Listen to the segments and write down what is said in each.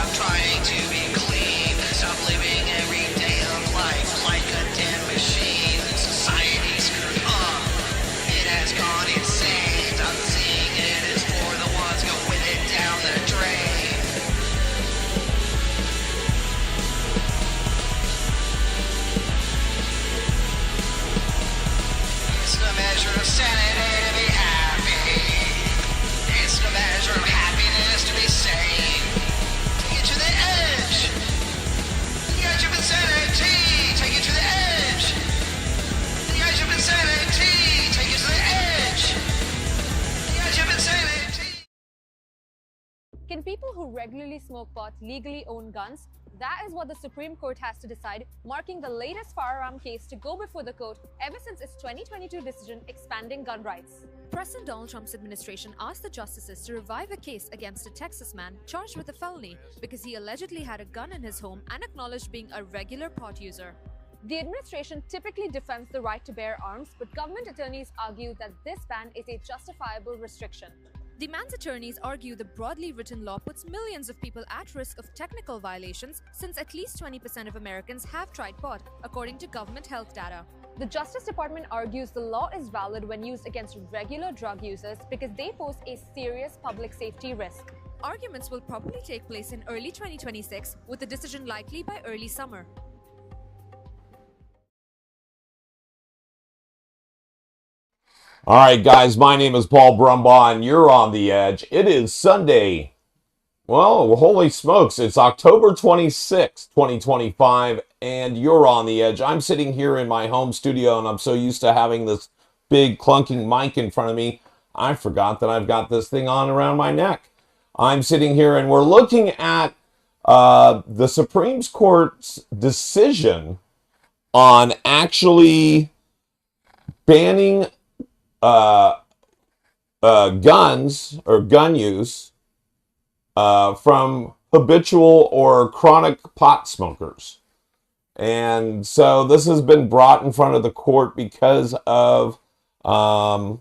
stop trying to be clean. Stop living every day of life like a damn machine. Society's screwed up. It has gone insane. Stop seeing it is for the ones go with it down the drain. It's the measure of sanity to be happy. It's the measure of happiness to be sane. Take it to the edge. The edge of insanity. Take it to the edge. The edge of insanity. Take it to the edge. The edge of insanity. Can people who regularly smoke pot legally own guns? That is what the Supreme Court has to decide, marking the latest firearm case to go before the court ever since its 2022 decision expanding gun rights. President Donald Trump's administration asked the justices to revive a case against a Texas man charged with a felony because he allegedly had a gun in his home and acknowledged being a regular pot user. The administration typically defends the right to bear arms, but government attorneys argue that this ban is a justifiable restriction. The man's attorneys argue the broadly written law puts millions of people at risk of technical violations since at least 20% of Americans have tried pot, according to government health data. The Justice Department argues the law is valid when used against regular drug users because they pose a serious public safety risk. Arguments will probably take place in early 2026, with a decision likely by early summer. All right, guys, my name is Paul Brumbaugh, and you're on the edge. It is Sunday. Well, holy smokes, it's October 26th, 2025, and you're on the edge. I'm sitting here in my home studio, and I'm so used to having this big clunking mic in front of me, I forgot that I've got this thing on around my neck. I'm sitting here, and we're looking at the Supreme Court's decision on actually banning guns or gun use from habitual or chronic pot smokers. And so this has been brought in front of the court because of the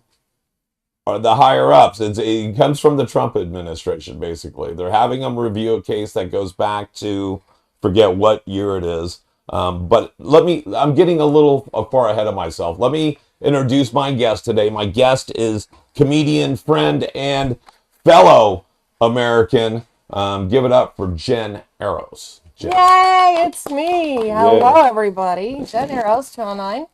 higher ups. It comes from the Trump administration, basically. They're having them review a case that goes back to, forget what year it is. But I'm getting a little far ahead of myself. Let me introduce my guest today. My guest is comedian, friend, and fellow American. Give it up for Jen Arrows. Jen. Yay, it's me. Hello, everybody. Jen Arrows, Channel 9.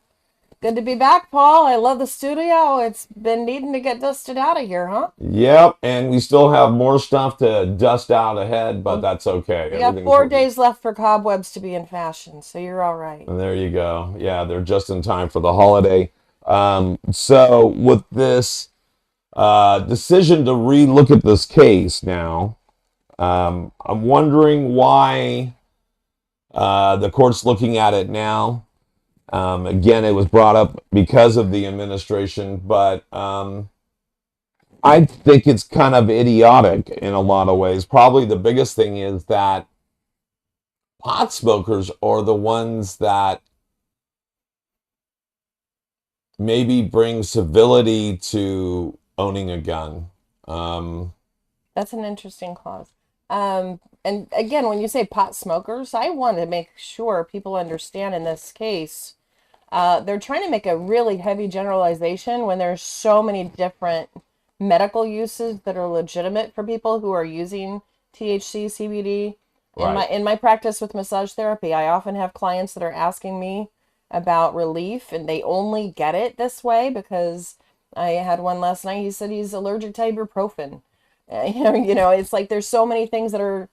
Good to be back, Paul. I love the studio. It's been needing to get dusted out of here, huh? Yep, and we still have more stuff to dust out ahead, but that's okay. We got 4 days left for cobwebs to be in fashion, so you're all right. And there you go. Yeah, they're just in time for the holiday. So with this decision to re-look at this case now, I'm wondering why the court's looking at it now. Again, it was brought up because of the administration, but I think it's kind of idiotic in a lot of ways. Probably the biggest thing is that pot smokers are the ones that maybe bring civility to owning a gun. That's an interesting clause. And again, when you say pot smokers, I want to make sure people understand in this case, they're trying to make a really heavy generalization when there's so many different medical uses that are legitimate for people who are using THC, CBD. Right. In my practice with massage therapy, I often have clients that are asking me about relief, and they only get it this way because I had one last night. He said he's allergic to ibuprofen. You know, it's like there's so many things that are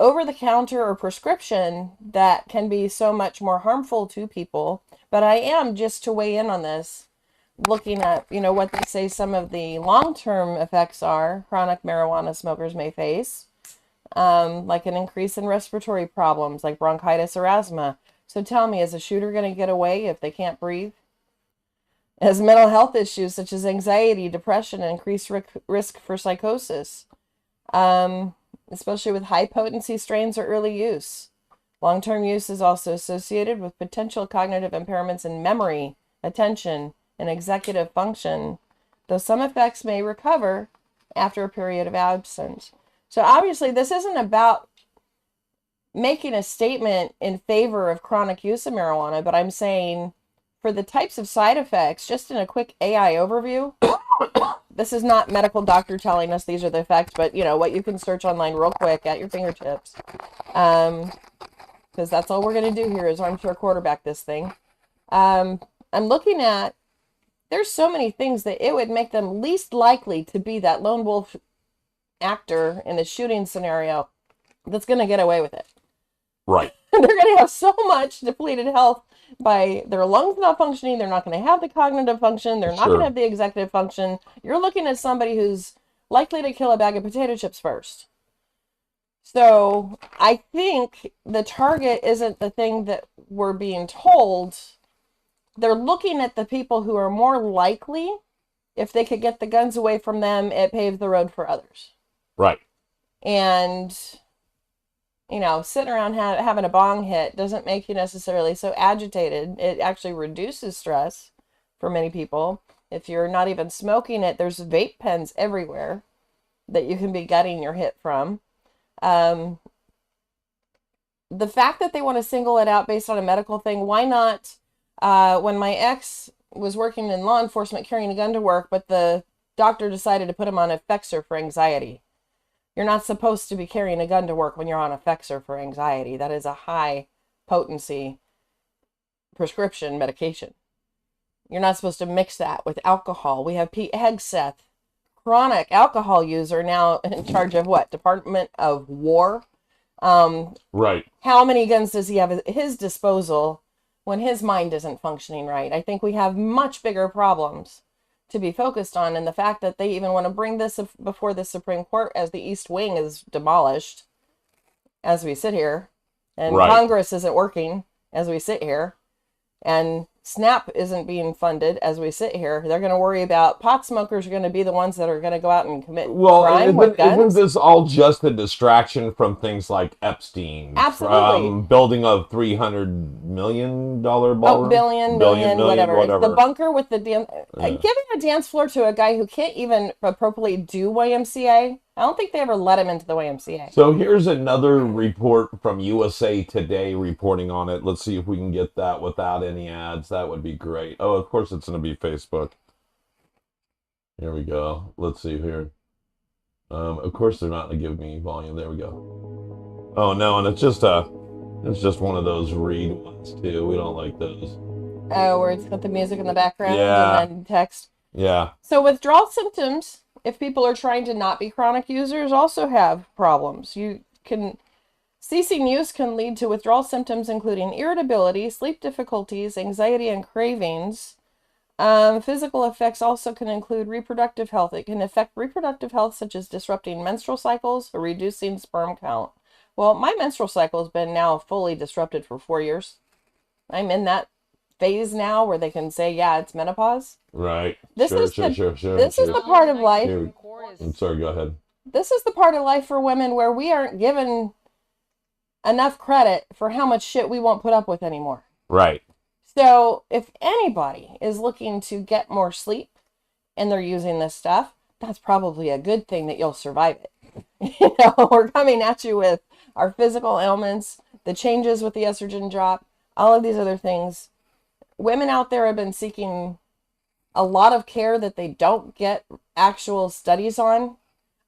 over the counter or prescription that can be so much more harmful to people. But I am, just to weigh in on this, looking at, you know, what they say some of the long-term effects are chronic marijuana smokers may face, like an increase in respiratory problems like bronchitis or asthma. So tell me, is a shooter going to get away if they can't breathe? Has mental health issues such as anxiety, depression, and increased risk for psychosis, especially with high potency strains or early use. Long-term use is also associated with potential cognitive impairments in memory, attention, and executive function, though some effects may recover after a period of absence. So obviously this isn't about making a statement in favor of chronic use of marijuana, but I'm saying for the types of side effects, just in a quick AI overview, this is not medical doctor telling us these are the effects, but you know what you can search online real quick at your fingertips. Because that's all we're going to do here is armchair quarterback this thing. I'm looking at, there's so many things that it would make them least likely to be that lone wolf actor in the shooting scenario that's going to get away with it. Right. They're going to have so much depleted health by their lungs not functioning. They're not going to have the cognitive function. They're not going to have the executive function. You're looking at somebody who's likely to kill a bag of potato chips first. So I think the target isn't the thing that we're being told. They're looking at the people who are more likely, if they could get the guns away from them, it paves the road for others. Right. And, you know, sitting around having a bong hit doesn't make you necessarily so agitated. It actually reduces stress for many people. If you're not even smoking it, there's vape pens everywhere that you can be getting your hit from. The fact that they want to single it out based on a medical thing, why not? When my ex was working in law enforcement carrying a gun to work, but the doctor decided to put him on Effexor for anxiety. You're not supposed to be carrying a gun to work when you're on Effexor for anxiety. That is a high potency prescription medication. You're not supposed to mix that with alcohol. We have Pete Hegseth, chronic alcohol user, now in charge of what? Department of War. Right. How many guns does he have at his disposal when his mind isn't functioning right? I think we have much bigger problems to be focused on, and the fact that they even want to bring this before the Supreme Court as the East Wing is demolished as we sit here, and Congress isn't working as we sit here, and SNAP isn't being funded as we sit here. They're going to worry about pot smokers are going to be the ones that are going to go out and commit crime with guns. Isn't this all just a distraction from things like Epstein? Absolutely. From building a $300 million ballroom? Oh, million, whatever. It's the bunker with the dance. Giving a dance floor to a guy who can't even appropriately do YMCA. I don't think they ever let him into the YMCA. So here's another report from USA Today reporting on it. Let's see if we can get that without any ads. That would be great. Oh, of course it's going to be Facebook. Here we go. Let's see here. Of course they're not going to give me volume. There we go. Oh no, and it's just one of those read ones too. We don't like those. Oh, where it's got the music in the background and then text. Yeah. So withdrawal symptoms, if people are trying to not be chronic users, also have problems. Ceasing use can lead to withdrawal symptoms including irritability, sleep difficulties, anxiety, and cravings. Physical effects also can include reproductive health. It can affect reproductive health, such as disrupting menstrual cycles or reducing sperm count. Well, my menstrual cycle has been now fully disrupted for 4 years. I'm in that phase now where they can say, yeah, it's menopause. Right. This is the part of life. I'm sorry, go ahead. This is the part of life for women where we aren't given enough credit for how much shit we won't put up with anymore. Right. So if anybody is looking to get more sleep and they're using this stuff, that's probably a good thing that you'll survive it. We're coming at you with our physical ailments, the changes with the estrogen drop, all of these other things. Women out there have been seeking a lot of care that they don't get actual studies on.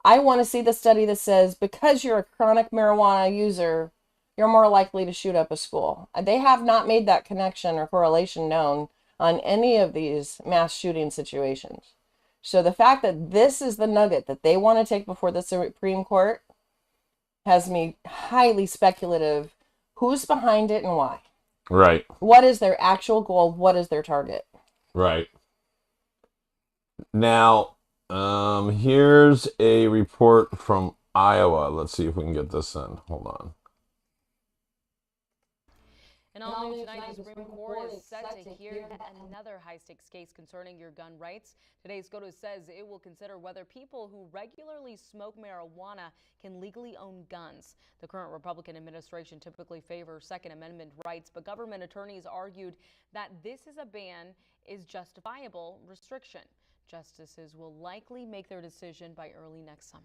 I want to see the study that says because you're a chronic marijuana user, you're more likely to shoot up a school. They have not made that connection or correlation known on any of these mass shooting situations. So the fact that this is the nugget that they want to take before the Supreme Court has me highly speculative. Who's behind it and why? Right. What is their actual goal? What is their target? Right. Now, here's a report from Iowa. Let's see if we can get this in. Hold on. And all news tonight, the Supreme Court is set to hear another high-stakes case concerning your gun rights. Today, SCOTUS says it will consider whether people who regularly smoke marijuana can legally own guns. The current Republican administration typically favors Second Amendment rights, but government attorneys argued that this is a ban is justifiable restriction. Justices will likely make their decision by early next summer.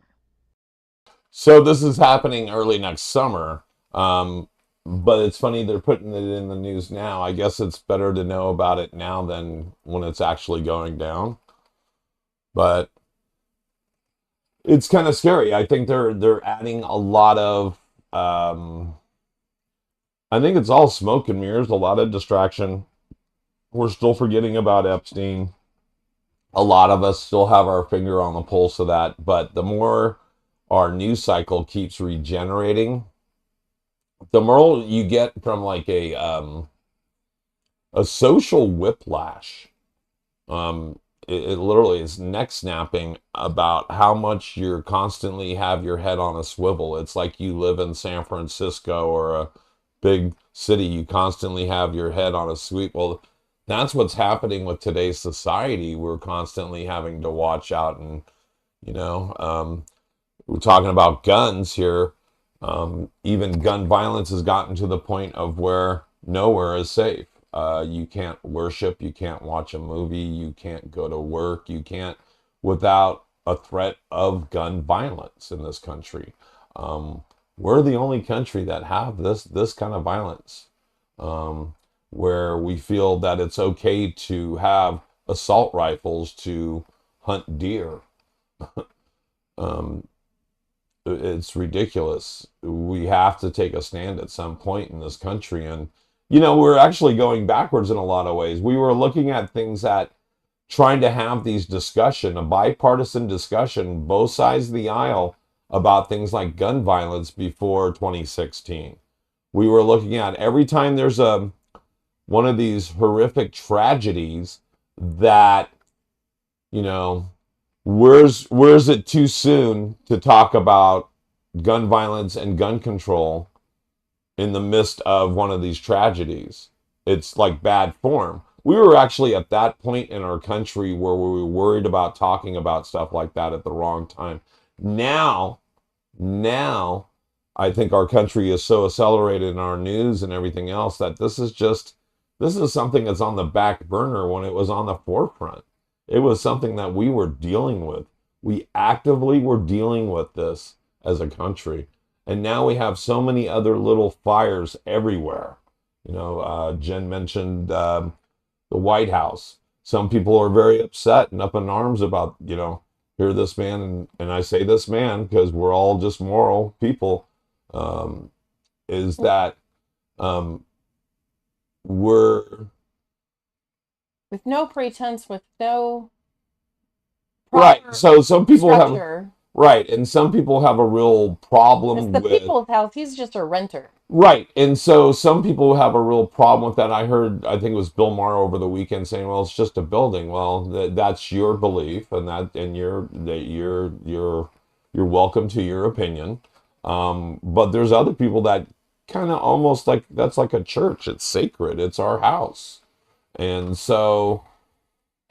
So this is happening early next summer. But it's funny they're putting it in the news now. I guess it's better to know about it now than when it's actually going down. But it's kind of scary. I think they're adding a lot of I think it's all smoke and mirrors, a lot of distraction. We're still forgetting about Epstein. A lot of us still have our finger on the pulse of that, but the more our news cycle keeps regenerating, the more you get from like a social whiplash. It literally is neck snapping about how much you're constantly have your head on a swivel. It's like you live in San Francisco or a big city, you constantly have your head on a sweep. Well, that's what's happening with today's society. We're constantly having to watch out, and you know, we're talking about guns here. Even gun violence has gotten to the point of where nowhere is safe. You can't worship, you can't watch a movie, you can't go to work, you can't without a threat of gun violence in this country. We're the only country that have this kind of violence, where we feel that it's okay to have assault rifles to hunt deer. um, it's ridiculous. We have to take a stand at some point in this country. And, you know, we're actually going backwards in a lot of ways. We were looking at things that trying to have these discussion, a bipartisan discussion, both sides of the aisle about things like gun violence before 2016. We were looking at every time there's one of these horrific tragedies that, you know, where's it too soon to talk about gun violence and gun control in the midst of one of these tragedies? It's like bad form. We were actually at that point in our country where we were worried about talking about stuff like that at the wrong time. Now I think our country is so accelerated in our news and everything else that this is something that's on the back burner when it was on the forefront. It was something that we were dealing with. We actively were dealing with this as a country. And now we have so many other little fires everywhere. You know, Jen mentioned the White House. Some people are very upset and up in arms about, you know, here this man, and I say this man because we're all just moral people, is that we're with no pretense, with no right. proper So some people have structure. right, and some people have a real It's problem the with people's house. He's just a renter. right, and so some people have a real problem with that. I heard, I think it was Bill Maher over the weekend saying, "Well, it's just a building." Well, that's your belief, and you're welcome to your opinion. But there's other people that kind of almost like that's like a church. It's sacred. It's our house, and so.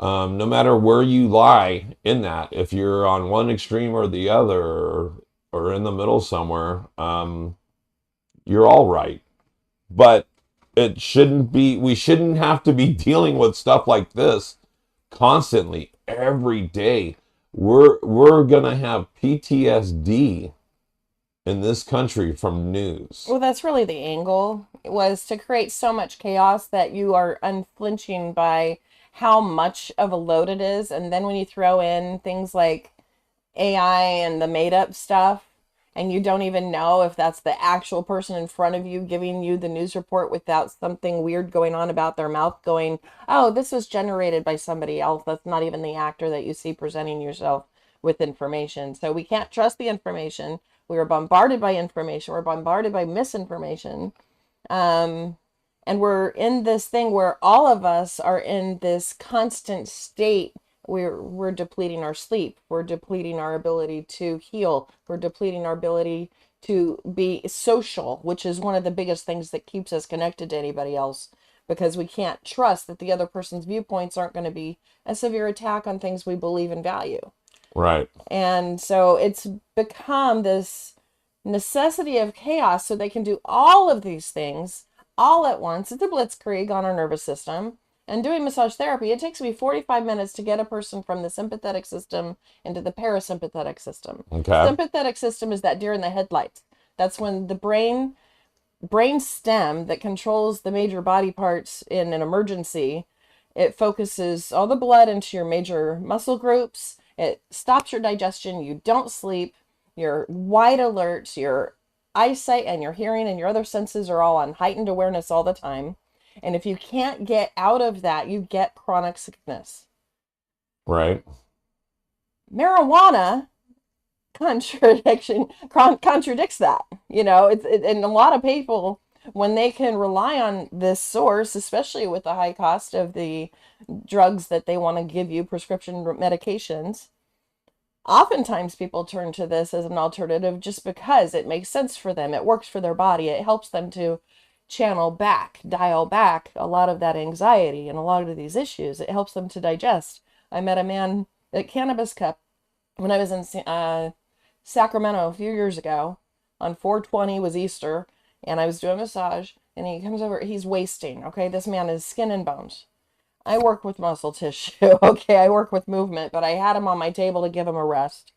No matter where you lie in that, if you're on one extreme or the other, or in the middle somewhere, you're all right. But it shouldn't be, we shouldn't have to be dealing with stuff like this constantly, every day. We're gonna have PTSD in this country from news. Well, that's really the angle, was to create so much chaos that you are unflinching by how much of a load it is. And then when you throw in things like AI and the made up stuff, and you don't even know if that's the actual person in front of you giving you the news report without something weird going on about their mouth going, oh, this was generated by somebody else. That's not even the actor that you see presenting yourself with information. So we can't trust the information. We are bombarded by information. We're bombarded by misinformation. And we're in this thing where all of us are in this constant state. We're depleting our sleep. We're depleting our ability to heal. We're depleting our ability to be social, which is one of the biggest things that keeps us connected to anybody else, because we can't trust that the other person's viewpoints aren't going to be a severe attack on things we believe and value. Right. And so it's become this necessity of chaos so they can do all of these things all at once. It's a blitzkrieg on our nervous system. And doing massage therapy, it takes me 45 minutes to get a person from the sympathetic system into the parasympathetic system. Okay. Sympathetic system is that deer in the headlights. That's when the brain brain stem that controls the major body parts in an emergency. It focuses all the blood into your major muscle groups. It stops your digestion. You don't sleep. You're wide alert. Your eyesight and your hearing and your other senses are all on heightened awareness all the time. And if you can't get out of that, you get chronic sickness. Right. Marijuana contradicts that. You know, and a lot of people, when they can rely on this source, especially with the high cost of the drugs that they want to give you, prescription medications, oftentimes people turn to this as an alternative just because it makes sense for them. It works for their body. It helps them to dial back a lot of that anxiety and a lot of these issues. It helps them to digest. I met a man at Cannabis Cup when I was in Sacramento a few years ago. On 4/20 was Easter, and I was doing a massage, and he comes over. He's wasting. Okay, this man is skin and bones. I work with muscle tissue. Okay, I work with movement, but I had him on my table to give him a rest.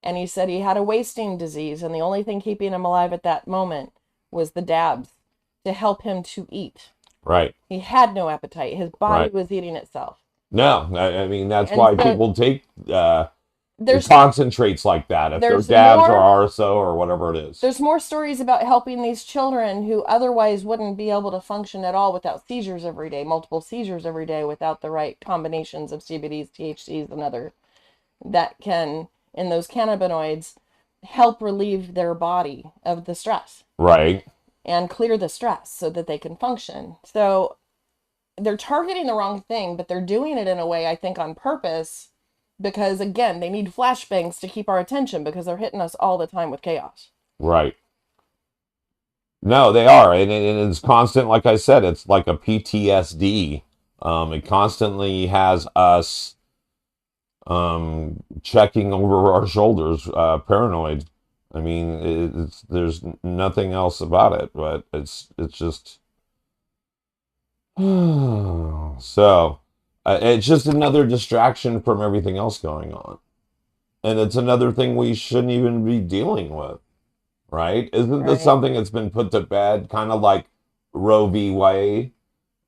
And he said he had a wasting disease, and the only thing keeping him alive at that moment was the dabs to help him to eat. Right. He had no appetite. His body Right. was eating itself. No, I mean, that's And why so people take there's concentrates like that, if they're there's dabs more- or RSO or whatever it is. There's more stories about helping these children who otherwise wouldn't be able to function at all without seizures every day, multiple seizures every day, without the right combinations of CBDs, THCs, and other that can, in those cannabinoids, help relieve their body of the stress Right. and clear the stress so that they can function. So they're targeting the wrong thing, but they're doing it in a way, I think, on purpose, because again, they need flashbangs to keep our attention because they're hitting us all the time with chaos. Right. No, they are, and it's constant. Like I said, it's like a PTSD. It constantly has us checking over our shoulders, paranoid. I mean, there's nothing else about it, but it's just so it's just another distraction from everything else going on, and it's another thing we shouldn't even be dealing with, right? Isn't this Right. something that's been put to bed, kind of like Roe v. Wade?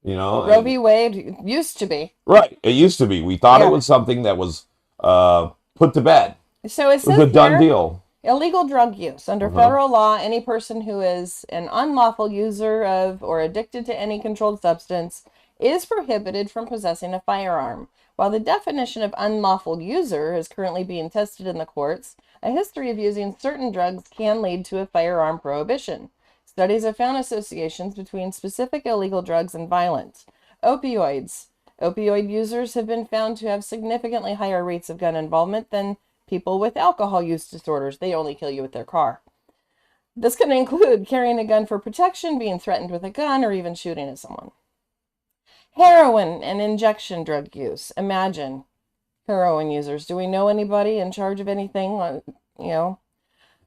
You know, Roe v. Wade used to be. right? It used to be. We thought Yeah. it was something that was put to bed. So it It was says a done here, deal. illegal drug use. Under federal law, any person who is an unlawful user of or addicted to any controlled substance is prohibited from possessing a firearm. While the definition of unlawful user is currently being tested in the courts, a history of using certain drugs can lead to a firearm prohibition. Studies have found associations between specific illegal drugs and violence. Opioids. Opioid users have been found to have significantly higher rates of gun involvement than people with alcohol use disorders. They only kill you with their car. This can include carrying a gun for protection, being threatened with a gun, or even shooting at someone. Heroin and injection drug use. Imagine heroin users. Do we know anybody in charge of anything?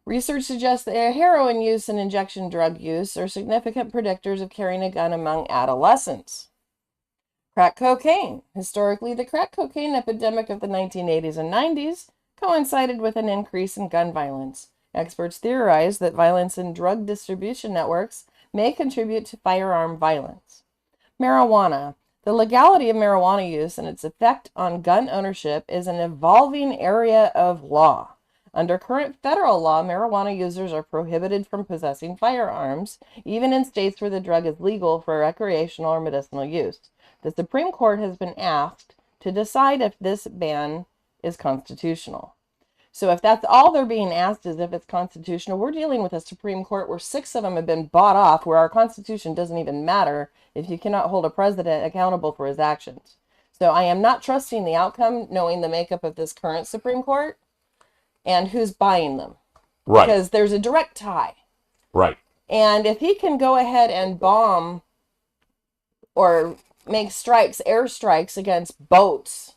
Research suggests that heroin use and injection drug use are significant predictors of carrying a gun among adolescents. Crack cocaine. Historically, the crack cocaine epidemic of the 1980s and 90s coincided with an increase in gun violence. Experts theorize that violence in drug distribution networks may contribute to firearm violence. Marijuana. The legality of marijuana use and its effect on gun ownership is an evolving area of law. Under current federal law, marijuana users are prohibited from possessing firearms, even in states where the drug is legal for recreational or medicinal use. The Supreme Court has been asked to decide if this ban is constitutional. So if that's all they're being asked is if it's constitutional, we're dealing with a Supreme Court where 6 of them have been bought off, where our Constitution doesn't even matter if you cannot hold a president accountable for his actions. So I am not trusting the outcome, knowing the makeup of this current Supreme Court and who's buying them. Right. Because there's a direct tie. Right. And if he can go ahead and bomb or make airstrikes against boats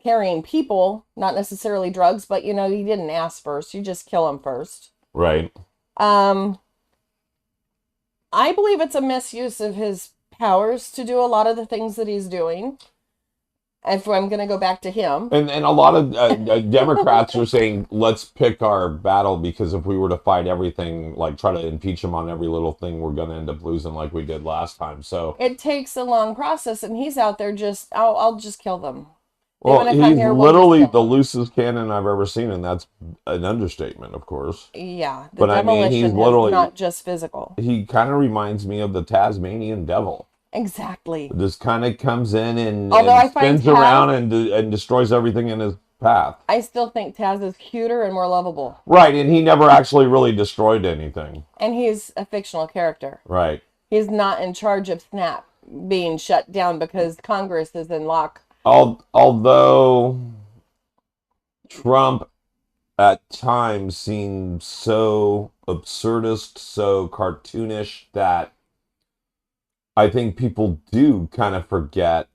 carrying people, not necessarily drugs, but you didn't ask first. You just kill them first. Right. I believe it's a misuse of his powers to do a lot of the things that he's doing. if I'm going to go back to him. And a lot of Democrats are saying, let's pick our battle, because if we were to fight everything, like try to impeach him on every little thing, we're going to end up losing like we did last time. So it takes a long process, and he's out there just, I'll just kill them. They well, want to come he's here, we'll just literally kill the them. loosest cannon I've ever seen, and that's an understatement, of course. Yeah, the But I mean, demolition he's is literally, not just physical. he kind of reminds me of the Tasmanian devil. Exactly. Just kind of comes in and, Although I find spins around Taz, and destroys everything in his path. I still think Taz is cuter and more lovable. Right, and he never actually really destroyed anything. And he's a fictional character. Right. He's not in charge of Snap being shut down because Congress is in lock. Although Trump at times seems so absurdist, so cartoonish, that I think people do kind of forget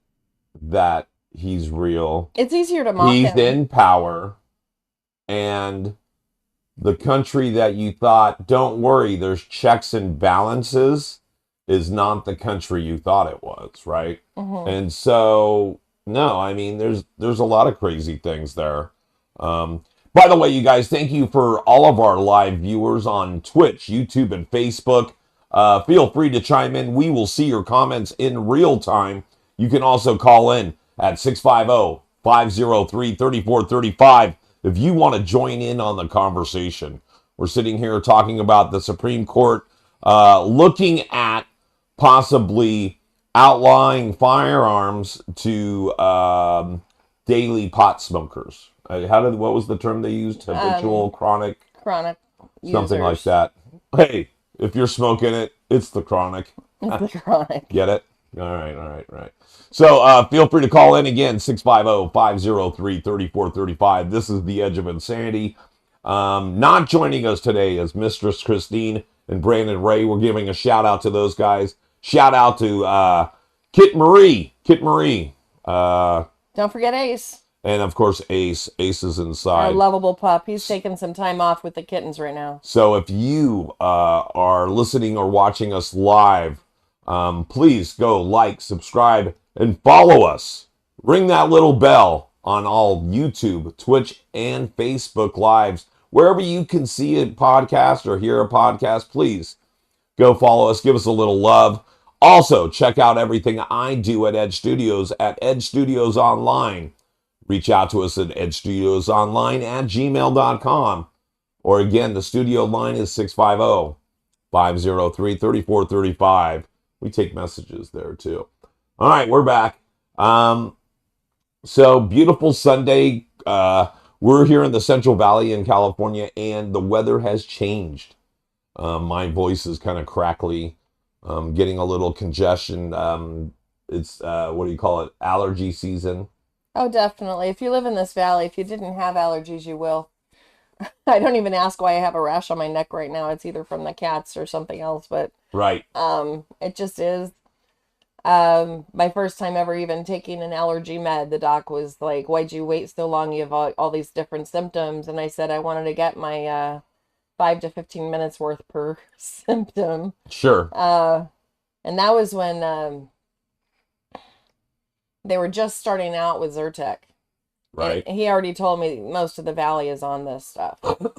that he's real. It's easier to mock He's him. in power, and the country that you thought, don't worry, there's checks and balances, is not the country you thought it was, right? Mhm. And so, no, I mean, there's a lot of crazy things there. By the way, you guys, thank you for all of our live viewers on Twitch, YouTube, and Facebook. Feel free to chime in. We will see your comments in real time. You can also call in at 650-503-3435 if you want to join in on the conversation. We're sitting here talking about the Supreme Court looking at possibly outlawing firearms to daily pot smokers. What was the term they used? Habitual, chronic, something like users. that. Hey, if you're smoking it, it's the chronic. It's the chronic. Get it? All right. So feel free to call in again, 650-503-3435. This is The Edge of Insanity. Not joining us today is Mistress Christine and Brandon Ray. We're giving a shout out to those guys. Shout out to Kit Marie. Don't forget Ace. And of course, Ace. Ace is Our inside. lovable pup. He's taking some time off with the kittens right now. So if you are listening or watching us live, please go like, subscribe, and follow us. Ring that little bell on all YouTube, Twitch, and Facebook lives. Wherever you can see a podcast or hear a podcast, please go follow us. Give us a little love. Also, check out everything I do at Edge Studios at Edge Studios Online. Reach out to us at edgestudiosonline@gmail.com. Or again, the studio line is 650-503-3435. We take messages there too. All right, we're back. So beautiful Sunday. We're here in the Central Valley in California, and the weather has changed. My voice is kind of crackly, getting a little congestion. It's what do you call it? Allergy season. Oh, definitely. If you live in this valley, if you didn't have allergies, you will. I don't even ask why I have a rash on my neck right now. It's either from the cats or something else, but Right. it just is. My first time ever even taking an allergy med, the doc was like, "Why'd you wait so long? You have all these different symptoms." And I said I wanted to get my 5 to 15 minutes worth per symptom. Sure. And that was when they were just starting out with Zyrtec. Right. And he already told me most of the valley is on this stuff. So,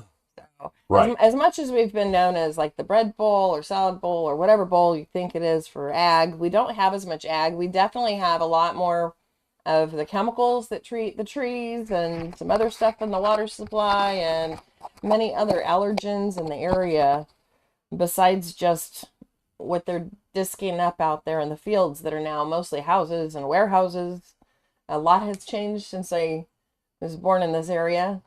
Right. as much as we've been known as like the bread bowl or salad bowl or whatever bowl you think it is for ag, we don't have as much ag. We definitely have a lot more of the chemicals that treat the trees and some other stuff in the water supply and many other allergens in the area besides just what they're disking up out there in the fields that are now mostly houses and warehouses. A lot has changed since I was born in this area,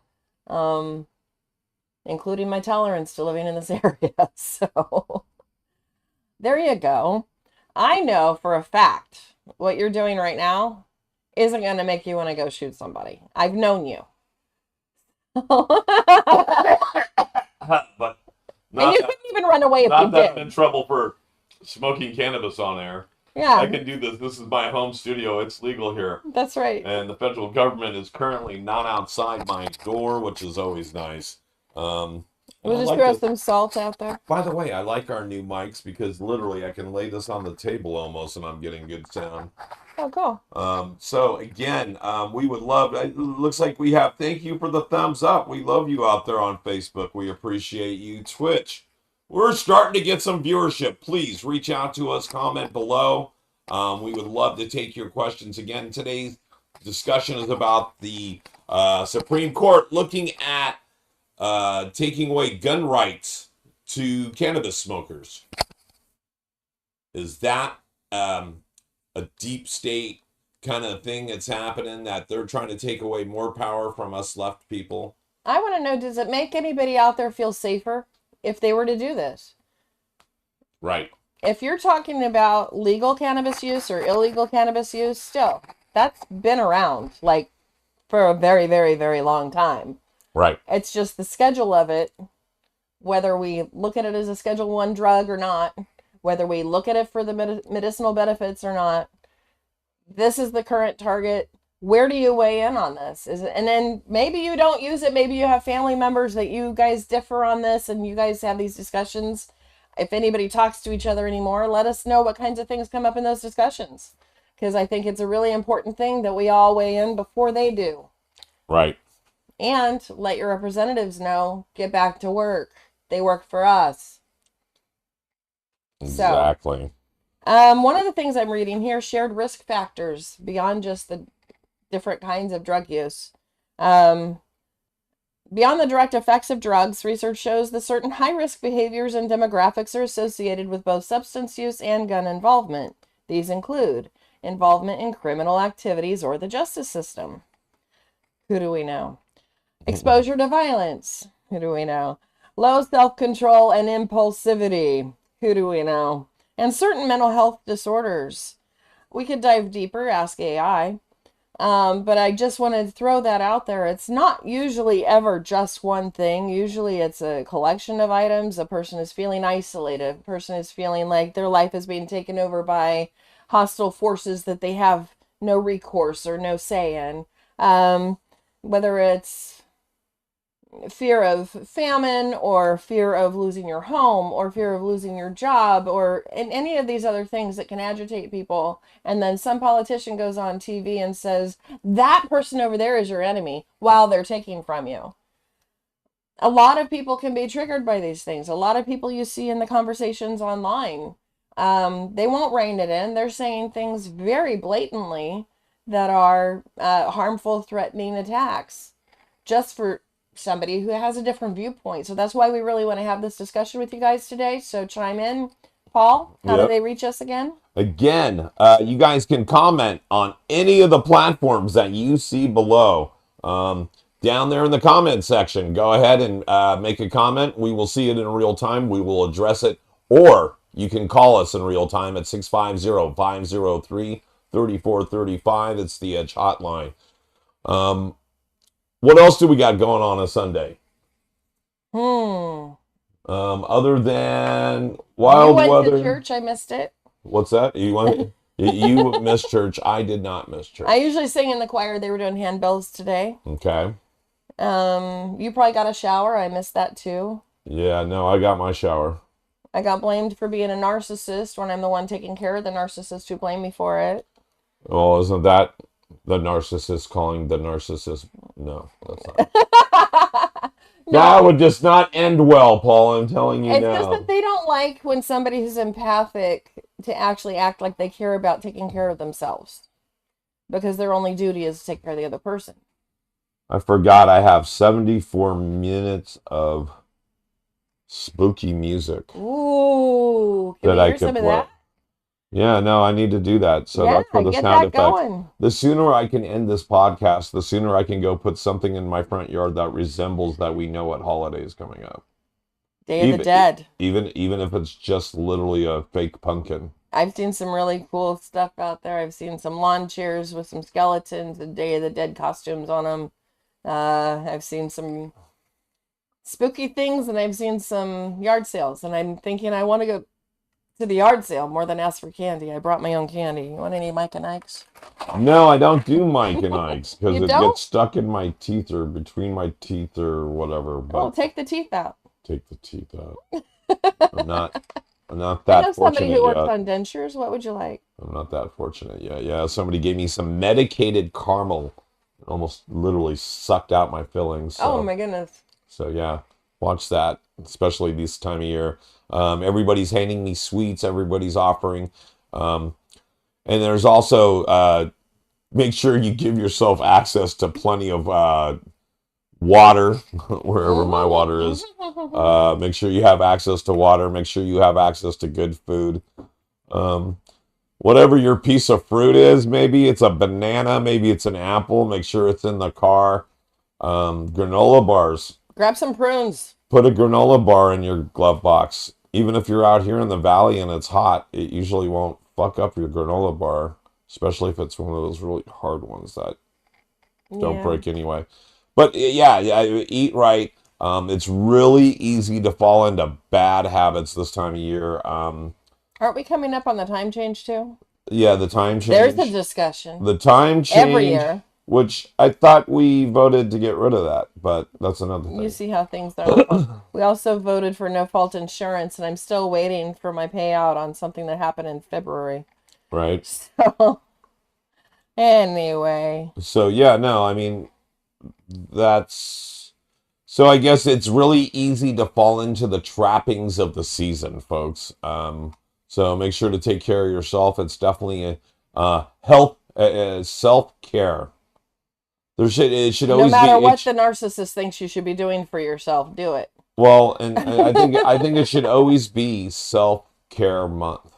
including my tolerance to living in this area. So there you go. I know for a fact what you're doing right now isn't going to make you want to go shoot somebody. I've known you. But And you couldn't even run away if you not that I'm did. in trouble for smoking cannabis on air. I Yeah, can do this. This is my home studio. It's legal here. that's right. And the federal government is currently not outside my door, which is always nice. And I We'll just like throw this. some salt out there. By the way, I like our new mics because literally I can lay this on the table almost and I'm getting good sound. Oh, cool. So again, we would love, it looks like we have, thank you for the thumbs up. We love you out there on Facebook. We appreciate you. Twitch, we're starting to get some viewership. Please reach out to us, comment below. We would love to take your questions. Again, today's discussion is about the Supreme Court looking at taking away gun rights to cannabis smokers. Is that a deep state kind of thing that's happening, that they're trying to take away more power from us left people? I want to know, does it make anybody out there feel safer if they were to do this? Right. If you're talking about legal cannabis use or illegal cannabis use, still, that's been around like for a very, very, very long time. Right. It's just the schedule of it, whether we look at it as a Schedule 1 drug or not, whether we look at it for the medicinal benefits or not. This is the current target. Where do you weigh in on this? And then maybe you don't use it. Maybe you have family members that you guys differ on this and you guys have these discussions. If anybody talks to each other anymore, let us know what kinds of things come up in those discussions. Because I think it's a really important thing that we all weigh in before they do. Right. And let your representatives know, get back to work. They work for us. Exactly. One of the things I'm reading here, shared risk factors beyond just the different kinds of drug use. Beyond the direct effects of drugs, research shows that certain high-risk behaviors and demographics are associated with both substance use and gun involvement. These include involvement in criminal activities or the justice system. Who do we know? Exposure to violence. Who do we know? Low self-control and impulsivity. Who do we know? And certain mental health disorders. We could dive deeper, ask AI. But I just wanted to throw that out there. It's not usually ever just one thing. Usually it's a collection of items. A person is feeling isolated. A person is feeling like their life is being taken over by hostile forces that they have no recourse or no say in. Whether it's fear of famine or fear of losing your home or fear of losing your job or in any of these other things that can agitate people. And then some politician goes on TV and says, that person over there is your enemy while they're taking from you. A lot of people can be triggered by these things. A lot of people you see in the conversations online, they won't rein it in. They're saying things very blatantly that are harmful, threatening attacks just for somebody who has a different viewpoint. So that's why we really want to have this discussion with you guys today. So chime in. Paul, how do they reach us again? Again, you guys can comment on any of the platforms that you see below. Down there in the comment section, go ahead and make a comment. We will see it in real time. We will address it. Or you can call us in real time at 650-503-3435. It's the Edge hotline. What else do we got going on Sunday? Other than wild weather. You went to church. I missed it. What's that? You missed church. I did not miss church. I usually sing in the choir. They were doing handbells today. Okay. You probably got a shower. I missed that too. Yeah, no, I got my shower. I got blamed for being a narcissist when I'm the one taking care of the narcissist who blamed me for it. Oh, isn't that the narcissist calling the narcissist? No, that's not. No. That would just not end well, Paul. I'm telling you it's now. It's just that they don't like when somebody who's empathic to actually act like they care about taking care of themselves. Because their only duty is to take care of the other person. I forgot I have 74 minutes of spooky music. Ooh. Can we hear some of that? Yeah, no, I need to do that. So yeah, that's for the get sound that effects. Going. The sooner I can end this podcast, the sooner I can go put something in my front yard that resembles that we know what holiday is coming up. Day of the Dead. Even if it's just literally a fake pumpkin. I've seen some really cool stuff out there. I've seen some lawn chairs with some skeletons and Day of the Dead costumes on them. I've seen some spooky things, and I've seen some yard sales. And I'm thinking I want to go to the yard sale more than ask for candy. I brought my own candy. You want any Mike and Ike's? No, I don't do Mike and Ike's because You it don't? gets stuck in my teeth or between my teeth or whatever. But Oh, take the teeth out. take the teeth out. I'm not I that know somebody fortunate who works yet. on dentures. What would you like? I'm not that fortunate yet. Yeah, somebody gave me some medicated caramel. It almost literally sucked out my fillings. So. Oh my goodness. So yeah, watch that, especially this time of year. Everybody's handing me sweets. Everybody's offering. And there's also make sure you give yourself access to plenty of water, wherever my water is. Make sure you have access to water. Make sure you have access to good food. Whatever your piece of fruit is, maybe it's a banana, maybe it's an apple. Make sure it's in the car. Granola bars. Grab some prunes. Put a granola bar in your glove box. Even if you're out here in the valley and it's hot, it usually won't fuck up your granola bar, especially if it's one of those really hard ones that don't break anyway. But yeah, eat right. It's really easy to fall into bad habits this time of year. Aren't we coming up on the time change too? Yeah, the time change. There's a discussion. The time change. Every year. Which I thought we voted to get rid of that, but that's another thing. You see how things are. We also voted for no fault insurance, and I'm still waiting for my payout on something that happened in February. Right. So, anyway. So, yeah, no, I mean, that's... So I guess it's really easy to fall into the trappings of the season, folks. So make sure to take care of yourself. It's definitely a self-care. It should always be... No matter what the narcissist thinks you should be doing for yourself, do it. Well, and I think it should always be self-care month.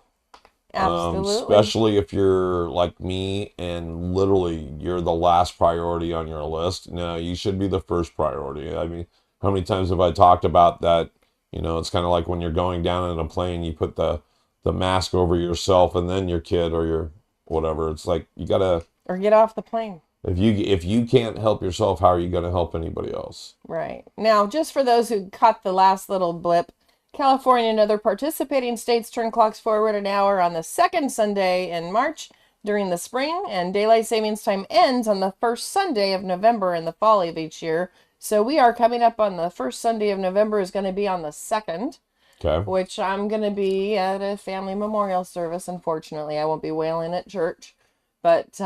Absolutely. Especially if you're like me and literally you're the last priority on your list. No, you should be the first priority. I mean, how many times have I talked about that? You know, it's kind of like when you're going down in a plane, you put the mask over yourself and then your kid or your whatever. It's like you gotta... Or get off the plane. If you can't help yourself, how are you going to help anybody else? Right. Now, just for those who caught the last little blip, California and other participating states turn clocks forward an hour on the second Sunday in March during the spring, and daylight savings time ends on the first Sunday of November in the fall of each year. So we are coming up on the first Sunday of November is going to be on the 2nd, Okay. which I'm going to be at a family memorial service. Unfortunately, I won't be wailing at church, but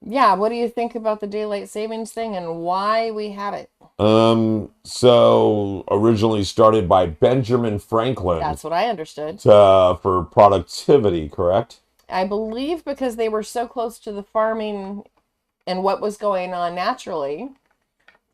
yeah, what do you think about the daylight savings thing and why we have it? So originally started by Benjamin Franklin. That's what I understood. For productivity, correct? I believe because they were so close to the farming and what was going on naturally,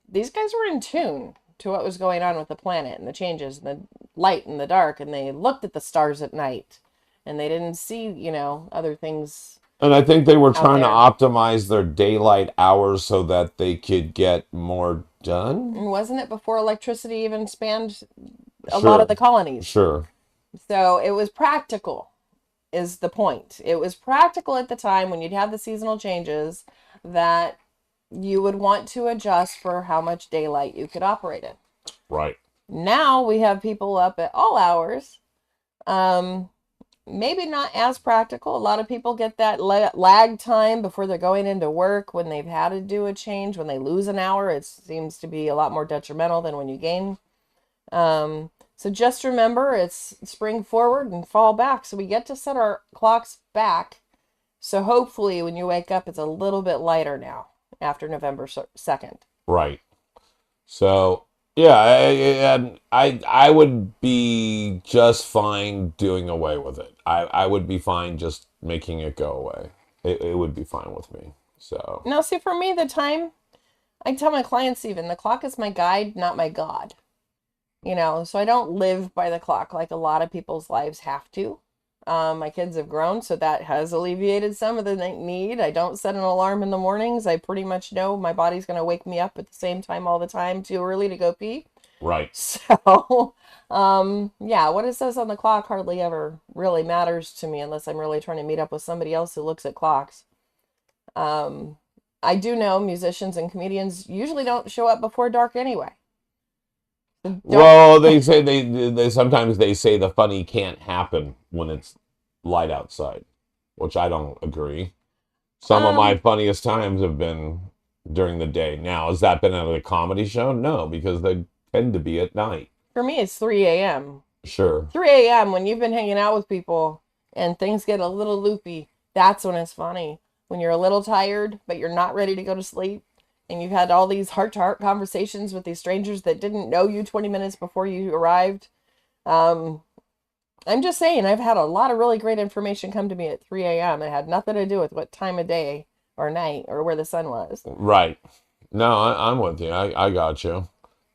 these guys were in tune to what was going on with the planet and the changes and the light and the dark, and they looked at the stars at night and they didn't see, you know, other things. And I think they were trying to there. optimize their daylight hours so that they could get more done. And wasn't it before electricity even spanned a lot of the colonies? Sure. So it was practical, is the point. It was practical at the time when you'd have the seasonal changes that you would want to adjust for how much daylight you could operate in. Right. Now we have people up at all hours. Maybe not as practical. A lot of people get that lag time before they're going into work when they've had to do a change. When they lose an hour, it seems to be a lot more detrimental than when you gain. So just remember, it's spring forward and fall back. So we get to set our clocks back. So hopefully when you wake up, it's a little bit lighter now after November 2nd. Right. So... yeah, I would be just fine doing away with it. I would be fine just making it go away. It would be fine with me. So now, see, for me, the time, I tell my clients even, the clock is my guide, not my God. You know, so I don't live by the clock like a lot of people's lives have to. My kids have grown, so that has alleviated some of the need. I don't set an alarm in the mornings. I pretty much know my body's going to wake me up at the same time all the time, too early to go pee. right. So, yeah, what it says on the clock hardly ever really matters to me unless I'm really trying to meet up with somebody else who looks at clocks. I do know musicians and comedians usually don't show up before dark anyway. Well, they say they sometimes they say the funny can't happen when it's light outside, which I don't agree. Some of my funniest times have been during the day. Now, has that been at a comedy show? No, because they tend to be at night. For me, it's 3 a.m. Sure. 3 a.m. when you've been hanging out with people and things get a little loopy. That's when it's funny. When you're a little tired, but you're not ready to go to sleep, and you've had all these heart-to-heart conversations with these strangers that didn't know you 20 minutes before you arrived. I'm just saying, I've had a lot of really great information come to me at 3 a.m. It had nothing to do with what time of day or night or where the sun was. Right. No, I'm with you. I got you.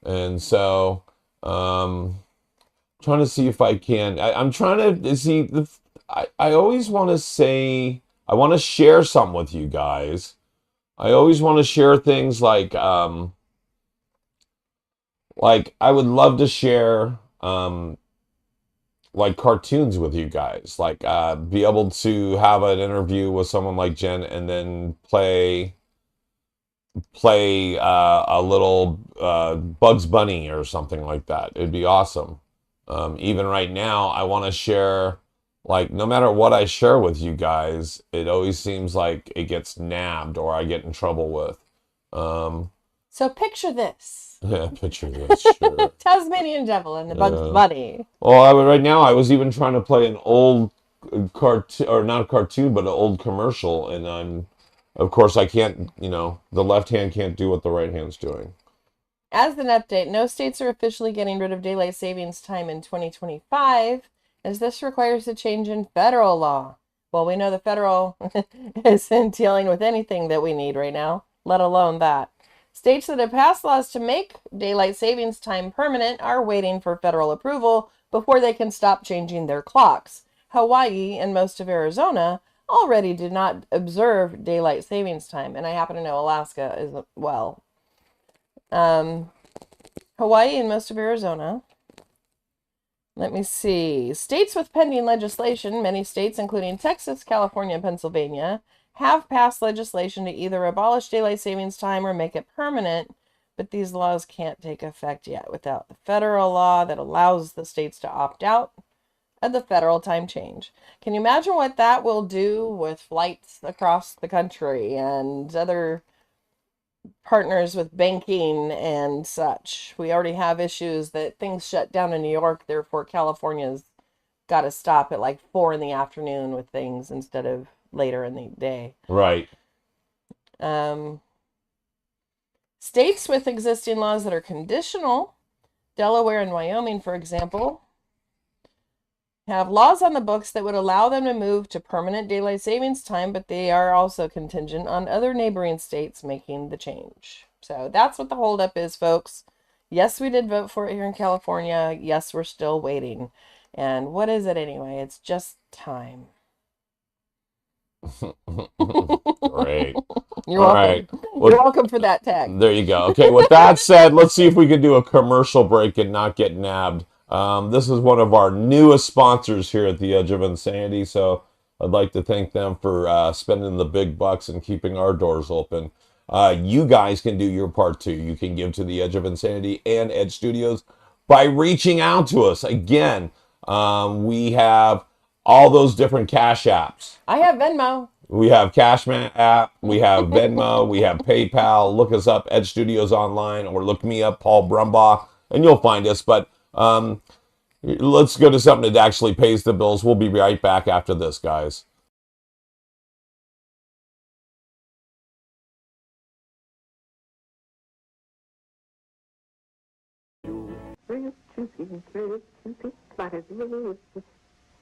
And so, trying to see if I can. I'm trying to see I always want to say I want to share something with you guys. I always want to share things like I would love to share like cartoons with you guys. Like be able to have an interview with someone like Jen and then play a little Bugs Bunny or something like that. It'd be awesome. Even right now, I want to share, like, no matter what I share with you guys, it always seems like it gets nabbed or I get in trouble with. So picture this. Yeah, picture this, sure. Tasmanian Devil and the Bugs Bunny. Well, right now, I was even trying to play an old cartoon, or not a cartoon, but an old commercial, and of course, I can't, the left hand can't do what the right hand's doing. As an update, no states are officially getting rid of daylight savings time in 2025, as this requires a change in federal law. Well, we know the federal isn't dealing with anything that we need right now, let alone that. States that have passed laws to make daylight savings time permanent are waiting for federal approval before they can stop changing their clocks. Hawaii and most of Arizona already did not observe daylight savings time, and I happen to know Alaska as well. Hawaii and most of Arizona. Let me see. States with pending legislation, many states, including Texas, California, and Pennsylvania, have passed legislation to either abolish daylight savings time or make it permanent, but these laws can't take effect yet without the federal law that allows the states to opt out of the federal time change. Can you imagine what that will do with flights across the country and other partners with banking and such? We already have issues that things shut down in New York, therefore California's got to stop at like 4 p.m. with things instead of later in the day. Right. States with existing laws that are conditional, Delaware and Wyoming, for example, have laws on the books that would allow them to move to permanent daylight savings time, but they are also contingent on other neighboring states making the change. So that's what the holdup is, folks. Yes, we did vote for it here in California. Yes, we're still waiting. And what is it anyway? It's just time. Great. You're All welcome. right. You're welcome for that tag. There you go. Okay, with that said, let's see if we can do a commercial break and not get nabbed. This is one of our newest sponsors here at the Edge of Insanity, so I'd like to thank them for spending the big bucks and keeping our doors open. You guys can do your part too. You can give to the Edge of Insanity and Edge Studios by reaching out to us. Again, we have all those different cash apps. I have Venmo. We have Cashman app, we have Venmo, we have PayPal. Look us up, Edge Studios Online, or look me up, Paul Brumbaugh, and you'll find us. But let's go to something that actually pays the bills. We'll be right back after this, guys.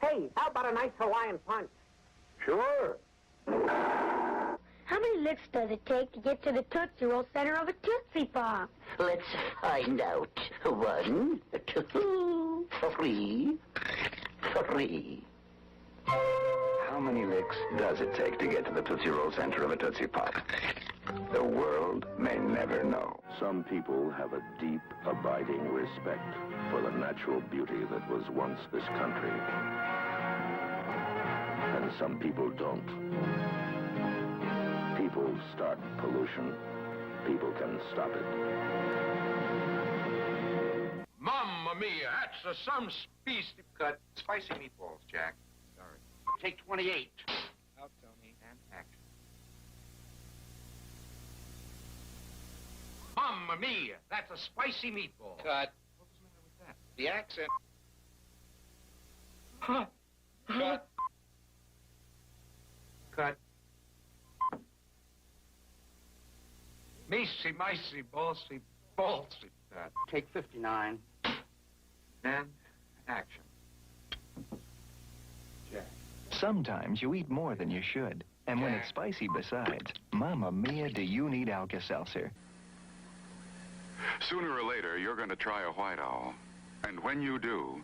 Hey, how about a nice Hawaiian punch? Sure. How many licks does it take to get to the Tootsie Roll center of a Tootsie Pop? Let's find out. 1, 2, 3, 3. How many licks does it take to get to the Tootsie Roll center of a Tootsie Pop? The world may never know. Some people have a deep, abiding respect for the natural beauty that was once this country. And some people don't. People start pollution. People can stop it. Mamma mia, that's some beast. Cut spicy meatballs, Jack. Sorry. Take 28. Out, Tony. And action. Mamma mia, that's a spicy meatball. Cut. What was the matter with that? The accent. Cut. Cut. Micey, micey, ballsy, ballsy. Cut. Take 59. And action. Jack. Sometimes you eat more than you should. And when it's spicy besides, Mamma Mia, do you need Alka-Seltzer? Sooner or later, you're going to try a white owl. And when you do,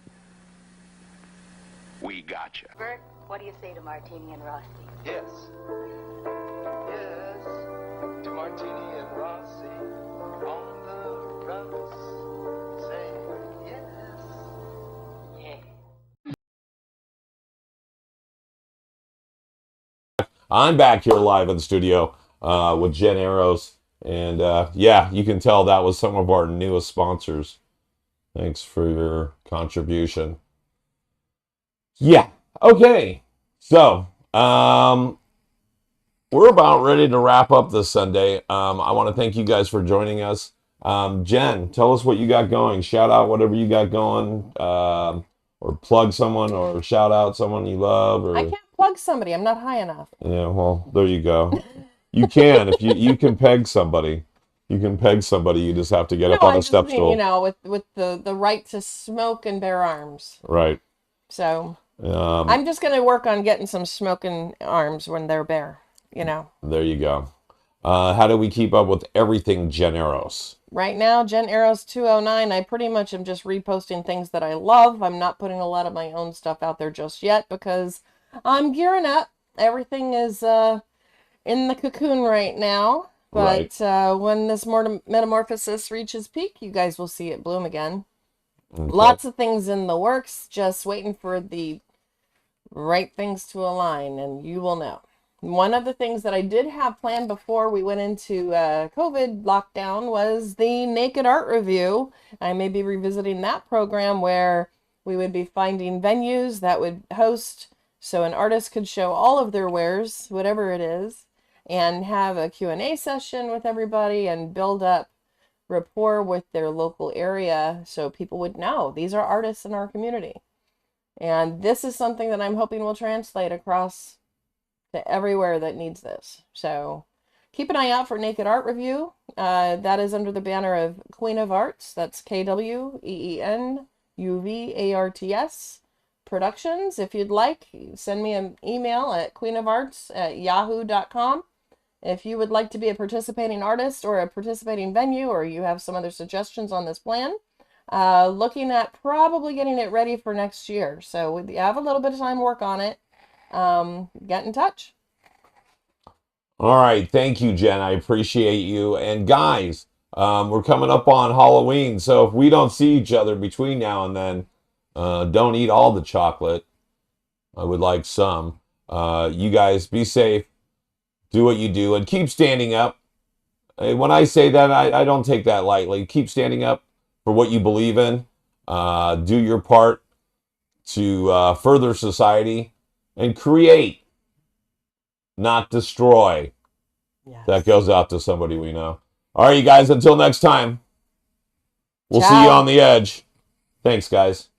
we gotcha. Bert, what do you say to Martini and Rossi? Yes. Yes. To Martini and Rossi on the Russ. Say yes. Yeah. I'm back here live in the studio with Jen Eros. And yeah, you can tell that was some of our newest sponsors. Thanks for your contribution. Yeah, okay. So, we're about ready to wrap up this Sunday. I want to thank you guys for joining us. Jen, tell us what you got going. Shout out whatever you got going. Or plug someone or shout out someone you love. Or... I can't plug somebody. I'm not high enough. Yeah, well, there you go. You can. If you can peg somebody. You can peg somebody. You just have to get up on a step stool. You know, with the right to smoke and bear arms. Right. So I'm just going to work on getting some smoking arms when they're bare. You know. There you go. How do we keep up with everything Jen Eros? Right now, Jen Eros 209. I pretty much am just reposting things that I love. I'm not putting a lot of my own stuff out there just yet because I'm gearing up. Everything is in the cocoon right now. But when this metamorphosis reaches peak, you guys will see it bloom again. Okay. Lots of things in the works, just waiting for the right things to align, and you will know. One of the things that I did have planned before we went into COVID lockdown was the Naked Art Review. I may be revisiting that program where we would be finding venues that would host so an artist could show all of their wares, whatever it is, and have a Q&A session with everybody and build up rapport with their local area so people would know these are artists in our community. And this is something that I'm hoping will translate across to everywhere that needs this. So keep an eye out for Naked Art Review. That is under the banner of Queen of Arts. That's KWEENUVARTS Productions. If you'd like, send me an email at queenofarts@yahoo.com. If you would like to be a participating artist or a participating venue, or you have some other suggestions on this plan, looking at probably getting it ready for next year. So we have a little bit of time to work on it. Get in touch. All right. Thank you, Jen. I appreciate you. And guys, we're coming up on Halloween. So if we don't see each other between now and then, don't eat all the chocolate. I would like some. You guys be safe. Do what you do and keep standing up. When I say that, I don't take that lightly. Keep standing up for what you believe in. Do your part to further society and create, not destroy. Yes. That goes out to somebody we know. All right, you guys, until next time, we'll see you on the edge. Thanks, guys.